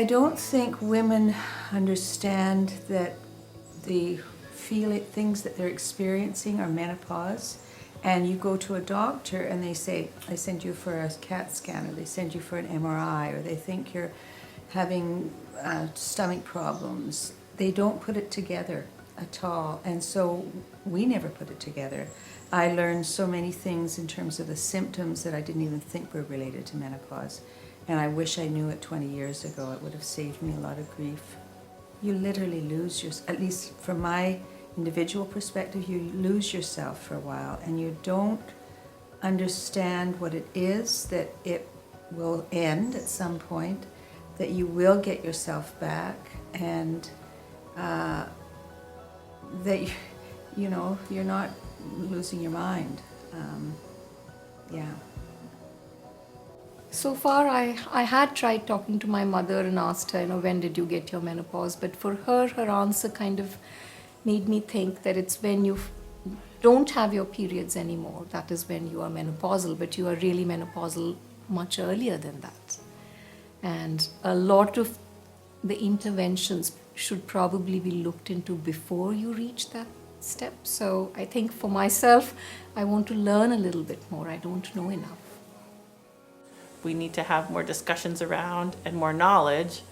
I don't think women understand that the things that they're experiencing are menopause. And you go to a doctor and they say, they send you for a CAT scan, or they send you for an MRI, or they think you're having stomach problems. They don't put it together at all. And so we never put it together. I learned so many things in terms of the symptoms that I didn't even think were related to menopause. And I wish I knew it 20 years ago. It would have saved me a lot of grief. You literally lose at least from my individual perspective, you lose yourself for a while, and you don't understand what it is, that it will end at some point, that you will get yourself back, and that you're not losing your mind. Yeah. So far, I had tried talking to my mother and asked her, when did you get your menopause? But for her answer kind of made me think that it's when you don't have your periods anymore, that is when you are menopausal, but you are really menopausal much earlier than that. And a lot of the interventions should probably be looked into before you reach that step. So I think for myself, I want to learn a little bit more. I don't know enough. We need to have more discussions around and more knowledge,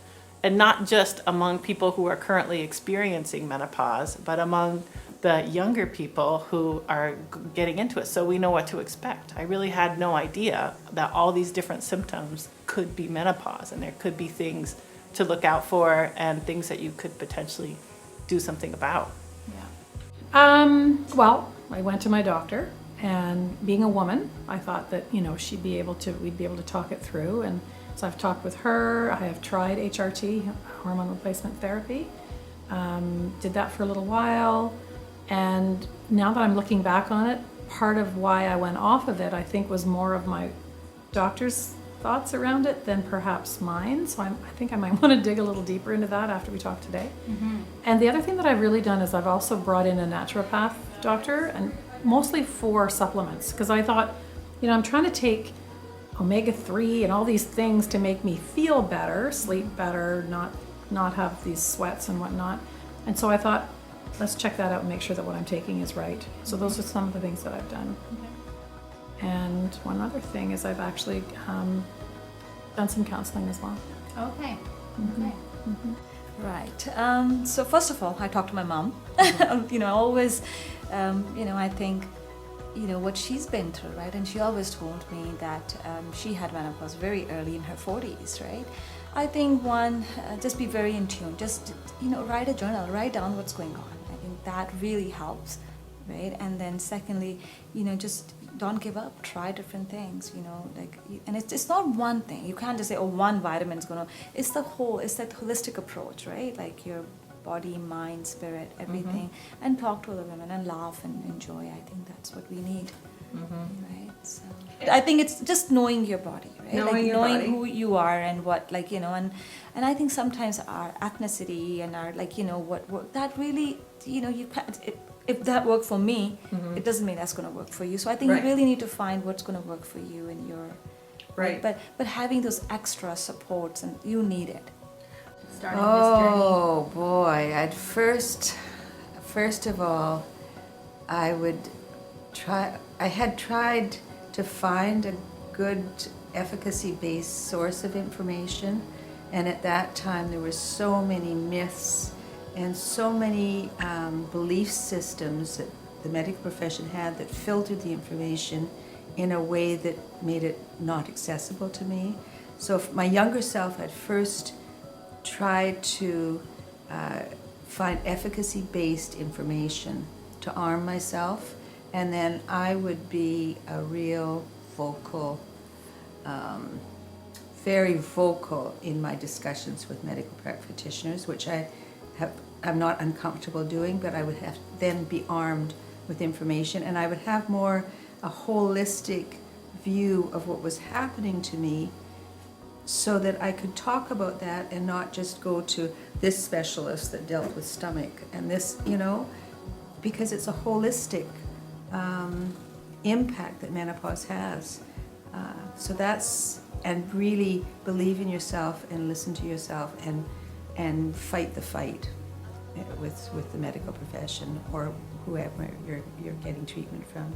and not just among people who are currently experiencing menopause, but among the younger people who are getting into it, so we know what to expect. I really had no idea that all these different symptoms could be menopause, and there could be things to look out for and things that you could potentially do something about. Yeah. Well, I went to my doctor, and being a woman, I thought that, we'd be able to talk it through. And so I've talked with her. I have tried HRT, hormone replacement therapy. Did that for a little while. And now that I'm looking back on it, part of why I went off of it, I think, was more of my doctor's thoughts around it than perhaps mine. So I think I might want to dig a little deeper into that after we talk today. Mm-hmm. And the other thing that I've really done is I've also brought in a naturopath doctor, and mostly for supplements, because I thought, I'm trying to take omega-3 and all these things to make me feel better, sleep better, not have these sweats and whatnot. And so I thought, let's check that out and make sure that what I'm taking is right. So those are some of the things that I've done. Okay. And one other thing is I've actually done some counseling as well. Okay. Mm-hmm. Okay. Mm-hmm. Right. So first of all, I talked to my mom. Always, I think, what she's been through, right? And she always told me that she had menopause very early in her 40s, right? I think just be very in tune. Just, write a journal, write down what's going on. I think that really helps, right? And then secondly, just don't give up. Try different things, and it's not one thing. You can't just say, one vitamin is going to, it's that holistic approach, right? Like your body, mind, spirit, everything, mm-hmm. and talk to other women and laugh and enjoy. I think that's what we need, mm-hmm. right? So I think it's just knowing your body, right? Knowing who you are and what, and I think sometimes our ethnicity and our, what that really, you can't. If that worked for me, mm-hmm. it doesn't mean that's going to work for you. So I think you really need to find what's going to work for you and your right. But having those extra supports, and you need it. Starting this journey. Boy, I'd first of all, I had tried to find a good efficacy-based source of information, and at that time there were so many myths and so many belief systems that the medical profession had that filtered the information in a way that made it not accessible to me. So if my younger self had first tried to find efficacy-based information to arm myself, and then I would be a real vocal, very vocal in my discussions with medical practitioners, which I'm not uncomfortable doing, but I would have then be armed with information, and I would have more a holistic view of what was happening to me, so that I could talk about that and not just go to this specialist that dealt with stomach and this, because it's a holistic impact that menopause has. So that's, and really believe in yourself and listen to yourself and fight the fight with the medical profession or whoever you're getting treatment from.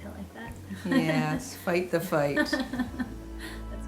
I like that. Yes, fight the fight. That's